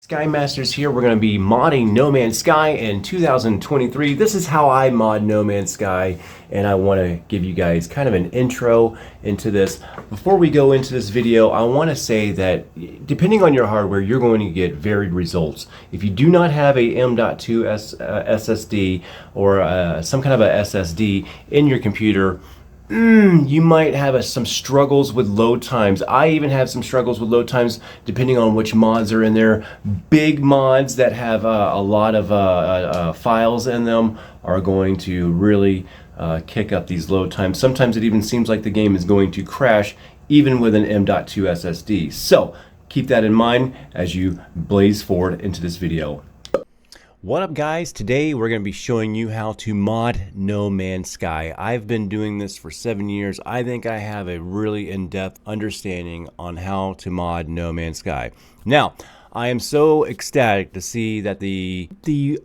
SkyMaster's here. We're going to be modding No Man's Sky in 2023. This is how I mod No Man's Sky, and I want to give you guys kind of an intro into this. Before we go into this video, I want to say that depending on your hardware, you're going to get varied results. If you do not have a M.2 SSD or some kind of a SSD in your computer, you might have some struggles with load times. I even have some struggles with load times depending on which mods are in there. Big mods that have a lot of files in them are going to really kick up these load times. Sometimes it even seems like the game is going to crash even with an M.2 SSD. So keep that in mind as you blaze forward into this video. What up guys, today we're going to be showing you how to mod No Man's Sky. I've been doing this for 7 years. I think I have a really in-depth understanding on how to mod No Man's Sky. Now, I am so ecstatic to see that the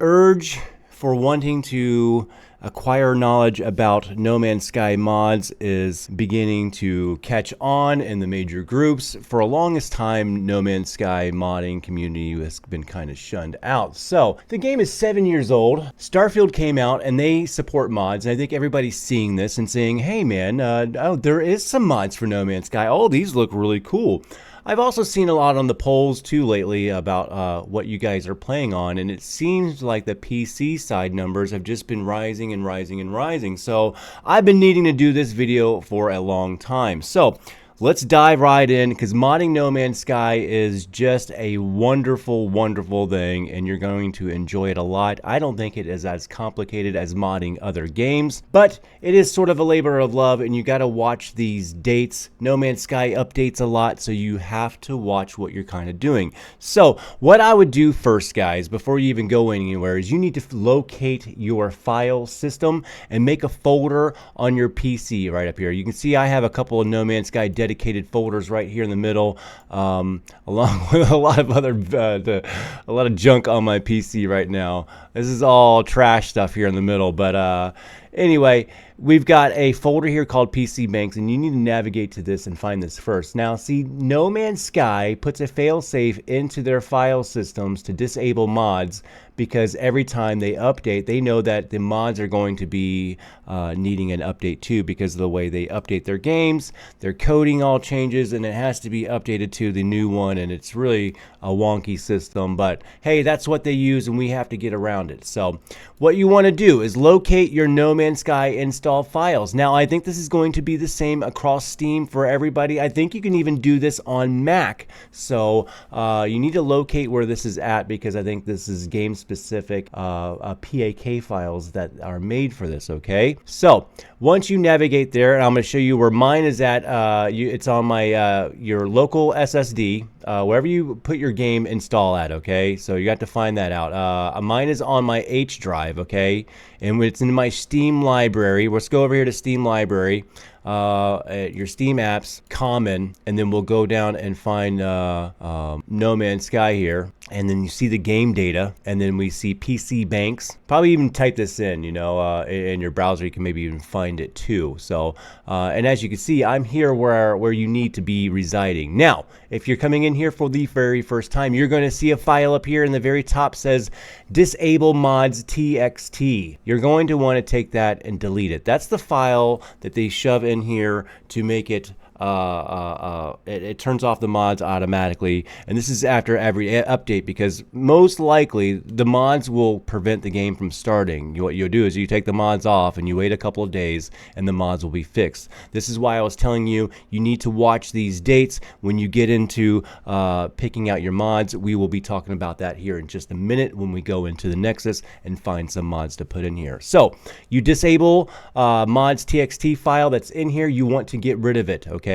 urge for wanting to acquire knowledge about No Man's Sky mods is beginning to catch on in the major groups. For the longest time, No Man's Sky modding community has been kind of shunned out. So the game is 7 years old. Starfield came out and they support mods, and I think everybody's seeing this and saying, hey man, oh, there is some mods for No Man's Sky. Oh, these look really cool. I've also seen a lot on the polls too lately about what you guys are playing on, and it seems like the PC side numbers have just been rising and rising and rising. So I've been needing to do this video for a long time. So let's dive right in, because modding No Man's Sky is just a wonderful, wonderful thing, and you're going to enjoy it a lot. I don't think it is as complicated as modding other games, but it is sort of a labor of love, and you got to watch these dates. No Man's Sky updates a lot, so you have to watch what you're kind of doing. So what I would do first, guys, before you even go anywhere, is you need to locate your file system and make a folder on your PC right up here. You can see I have a couple of No Man's Sky dedicated folders right here in the middle, along with a lot of other a lot of junk on my PC right now. This is all trash stuff here in the middle, but anyway, we've got a folder here called PC Banks, and you need to navigate to this and find this first. Now, see, No Man's Sky puts a failsafe into their file systems to disable mods, because every time they update, they know that the mods are going to be needing an update too, because of the way they update their games. Their coding all changes, and it has to be updated to the new one, and it's really a wonky system, but hey, that's what they use, and we have to get around it. So what you want to do is locate your No Man's Sky install files. Now, I think this is going to be the same across Steam for everybody. I think you can even do this on Mac. So you need to locate where this is at, because I think this is game specific PAK files that are made for this. Okay, so once you navigate there, and I'm going to show you where mine is at. It's on my your local SSD, wherever you put your game install at. Okay, so you got to find that out. Mine is on my H drive. Okay, and it's in my Steam library. Let's go over here to Steam library. Your Steam apps, common, and then we'll go down and find No Man's Sky here, and then you see the game data, and then we see PC Banks. Probably even type this in, you know, in your browser. You can maybe even find it too. So and as you can see, I'm here where you need to be residing. Now, if you're coming in here for the very first time, you're going to see a file up here in the very top says disable mods txt. You're going to want to take that and delete it. That's the file that they shove in here to make it it turns off the mods automatically, and this is after every update, because most likely the mods will prevent the game from starting. What you'll do is you take the mods off and you wait a couple of days, and the mods will be fixed. This is why I was telling you need to watch these dates when you get into picking out your mods. We will be talking about that here in just a minute when we go into the Nexus and find some mods to put in here. So you disable mods txt file that's in here. You want to get rid of it. Okay,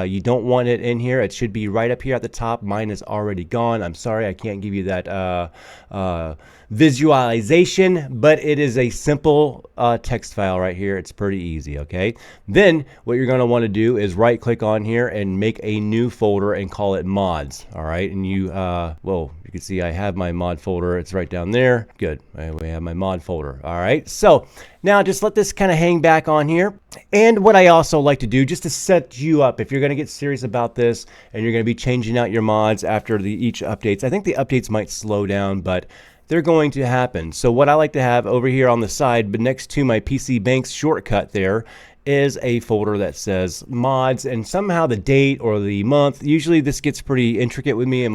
you don't want it in here. It should be right up here at the top. Mine is already gone. I'm sorry, I can't give you that visualization, but it is a simple text file right here. It's pretty easy. Okay, then what you're going to want to do is right click on here and make a new folder and call it mods. All right, and you well, You can see I have my mod folder. It's right down there. Good. We have my mod folder. All right. So now just let this kind of hang back on here. And what I also like to do, just to set you up, if you're going to get serious about this and you're going to be changing out your mods after each updates, I think the updates might slow down, but they're going to happen. So what I like to have over here on the side, but next to my PC Banks shortcut there, is a folder that says mods and somehow the date or the month. Usually this gets pretty intricate with me. I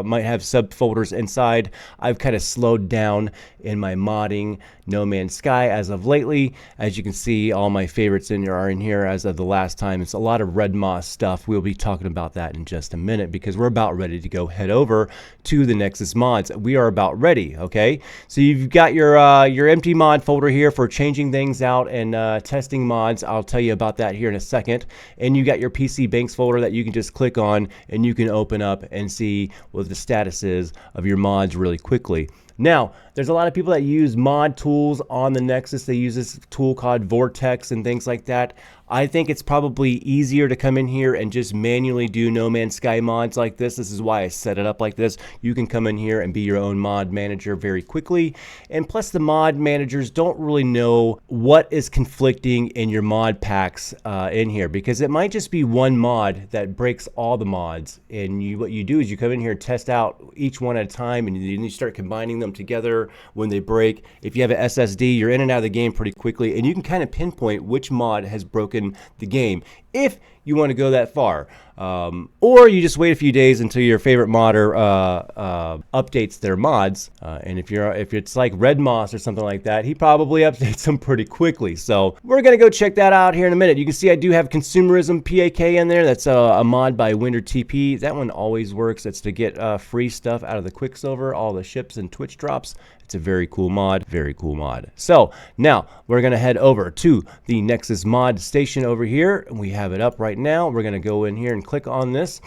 might have subfolders inside. I've kind of slowed down in my modding No Man's Sky as of lately. As you can see, all my favorites are in here as of the last time. It's a lot of Red Moss stuff. We'll be talking about that in just a minute because we're about ready to go head over to the Nexus mods. We are about ready, okay? So you've got your empty mod folder here for changing things out and testing mods. I'll tell you about that here in a second. And you got your PC Banks folder that you can just click on and you can open up and see what the status is of your mods really quickly. Now, there's a lot of people that use mod tools on the Nexus. They use this tool called Vortex and things like that. I think it's probably easier to come in here and just manually do No Man's Sky mods like this. This is why I set it up like this. You can come in here and be your own mod manager very quickly. And plus the mod managers don't really know what is conflicting in your mod packs in here, because it might just be one mod that breaks all the mods. And what you do is you come in here and test out each one at a time, and then you start combining them together when they break. If you have an SSD, you're in and out of the game pretty quickly, and you can kind of pinpoint which mod has broken the game if you want to go that far. Or you just wait a few days until your favorite modder updates their mods. And if it's like Red Moss or something like that, he probably updates them pretty quickly. So we're going to go check that out here in a minute. You can see I do have Consumerism PAK in there. That's a mod by Winter TP. That one always works. It's to get free stuff out of the Quicksilver, all the ships and Twitch drops. It's a very cool mod, very cool mod. So now we're going to head over to the Nexus mod station over here. We have it up right now. We're going to go in here and click on this.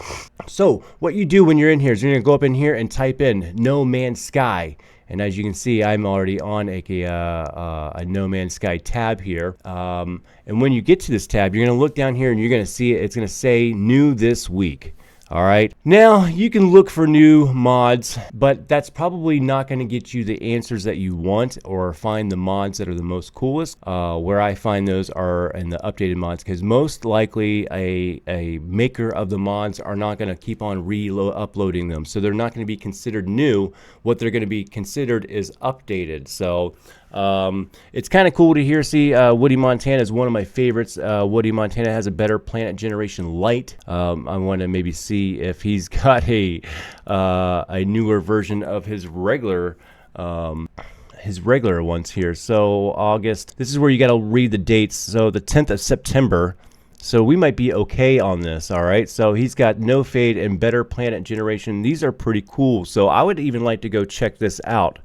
So what you do when you're in here is you're going to go up in here and type in No Man's Sky. And as you can see, I'm already on a No Man's Sky tab here. And when you get to this tab, you're going to look down here and you're going to see it. It's going to say new this week. All right. Now you can look for new mods, but that's probably not going to get you the answers that you want or find the mods that are the most coolest. Where I find those are in the updated mods, because most likely a maker of the mods are not going to keep on uploading them. So they're not going to be considered new. What they're going to be considered is updated. So it's kind of cool to see Woody Montana is one of my favorites. Woody Montana has a better planet generation light. I want to maybe see if he's got a newer version of his regular ones here. So August, this is where you got to read the dates. So the 10th of September. So we might be okay on this, all right? So he's got no fade and better planet generation. These are pretty cool. So I would even like to go check this out.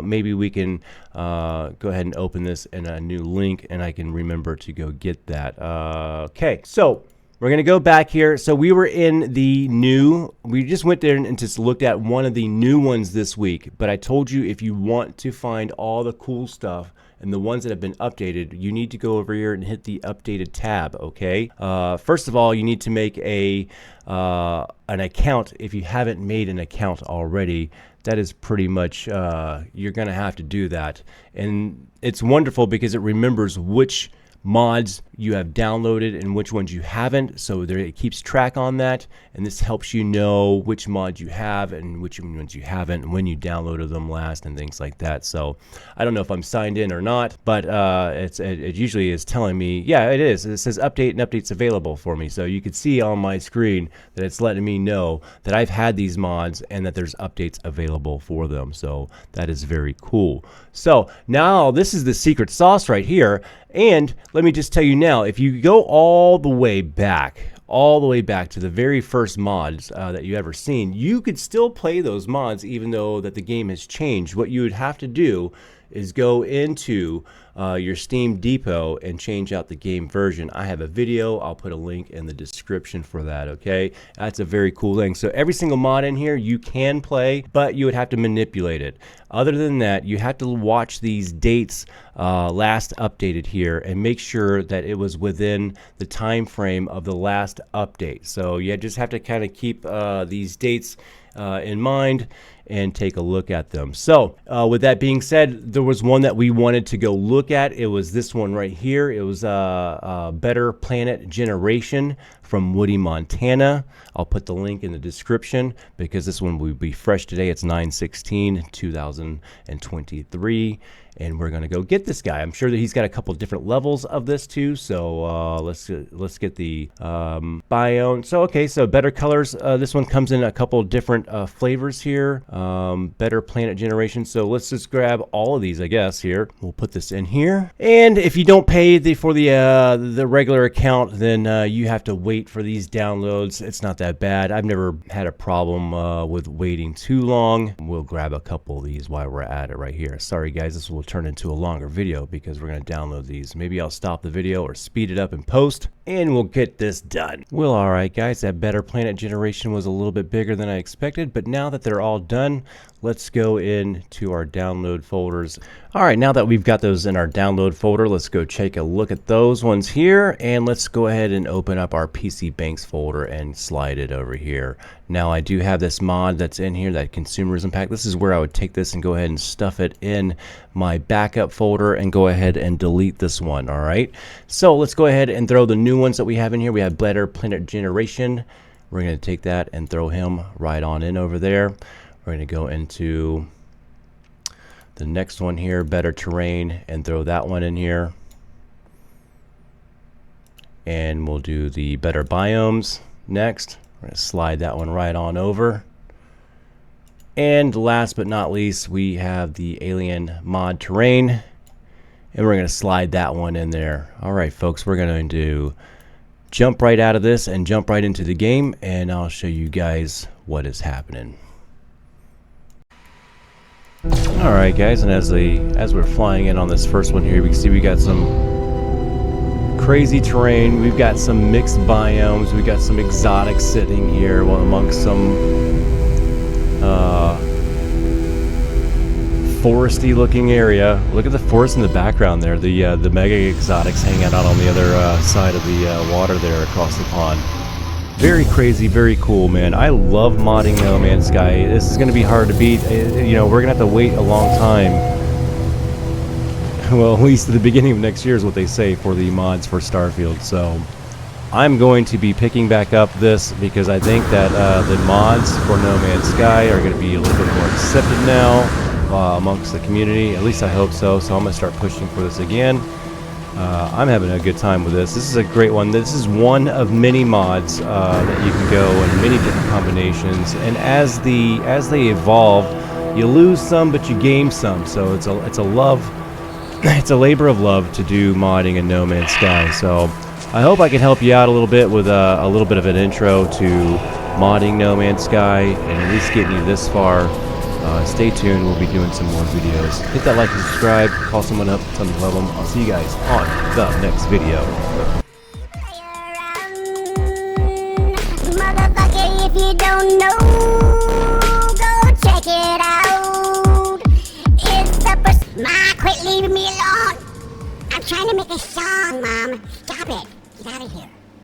Maybe we can go ahead and open this in a new link, and I can remember to go get that. Okay, so we're going to go back here. So we were in the new, we just went there and just looked at one of the new ones this week. But I told you, if you want to find all the cool stuff and the ones that have been updated, you need to go over here and hit the updated tab, okay? First of all, you need to make an account. If you haven't made an account already, that is pretty much, you're gonna have to do that. And it's wonderful because it remembers which mods you have downloaded and which ones you haven't, so there it keeps track on that, and this helps you know which mods you have and which ones you haven't, and when you downloaded them last and things like that. So I don't know if I'm signed in or not, but it usually is telling me, yeah, it is. It says update and updates available for me, so you can see on my screen that it's letting me know that I've had these mods and that there's updates available for them. So that is very cool. So now this is the secret sauce right here. And let me just tell you now, if you go all the way back to the very first mods that you ever seen, you could still play those mods even though that the game has changed. What you would have to do is go into your Steam Depot and change out the game version. I have a video. I'll put a link in the description for that, okay? That's a very cool thing. So every single mod in here you can play, but you would have to manipulate it. Other than that, you have to watch these dates last updated here and make sure that it was within the time frame of the last update. So you just have to kind of keep these dates in mind and take a look at them. So with that being said, there was one that we wanted to go look at. It was this one right here. It was Better Planet Generation from Woody, Montana. I'll put the link in the description because this one will be fresh today. It's 9/16/2023. And we're gonna go get this guy. I'm sure that he's got a couple different levels of this too. So let's get the biome. So okay, so better colors. This one comes in a couple different flavors here. Better Planet Generation. So let's just grab all of these, I guess. Here we'll put this in here. And if you don't pay for the regular account, then you have to wait for these downloads. It's not that bad. I've never had a problem with waiting too long. We'll grab a couple of these while we're at it right here. Sorry guys, this will turn into a longer video because we're going to download these. Maybe I'll stop the video or speed it up in post and we'll get this done. Well, all right guys, that Better Planet Generation was a little bit bigger than I expected, but now that they're all done, let's go into our download folders. All right, now that we've got those in our download folder, let's go take a look at those ones here, and let's go ahead and open up our PC Banks folder and slide it over here. Now I do have this mod that's in here, that consumerism pack. This is where I would take this and go ahead and stuff it in my backup folder and go ahead and delete this one. All right, so let's go ahead and throw the new ones that we have in here. We have Better Planet Generation. We're going to take that and throw him right on in over there. We're going to go into the next one here, Better Terrain, and throw that one in here. And we'll do the Better Biomes next. We're going to slide that one right on over. And last but not least, we have the Alien Mod Terrain. And we're going to slide that one in there. All right, folks, we're going to jump right out of this and jump right into the game. And I'll show you guys what is happening. All right, guys, and as we're flying in on this first one here, we can see we got some crazy terrain. We've got some mixed biomes. We got some exotics sitting here amongst some foresty looking area. Look at the forest in the background there. The mega exotics hanging out on the other side of the water there across the pond. Very crazy, very cool, man. I love modding No Man's Sky. This is going to be hard to beat. You know, we're going to have to wait a long time. Well, at least at the beginning of next year is what they say for the mods for Starfield. So I'm going to be picking back up this because I think that the mods for No Man's Sky are going to be a little bit more accepted now amongst the community. At least I hope so. So I'm going to start pushing for this again. I'm having a good time with this. This is a great one. This is one of many mods that you can go in many different combinations. And as they evolve, you lose some, but you gain some. So it's a love, it's a labor of love to do modding in No Man's Sky. So I hope I can help you out a little bit with a little bit of an intro to modding No Man's Sky and at least getting you this far. Stay tuned, we'll be doing some more videos. Hit that like and subscribe, call someone up, tell them you love them. I'll see you guys on the next video. Motherfucker, if you don't know, go check it out. It's the Ma, quit leaving me alone. I'm trying to make a song, Mom. Stop it. Get out of here.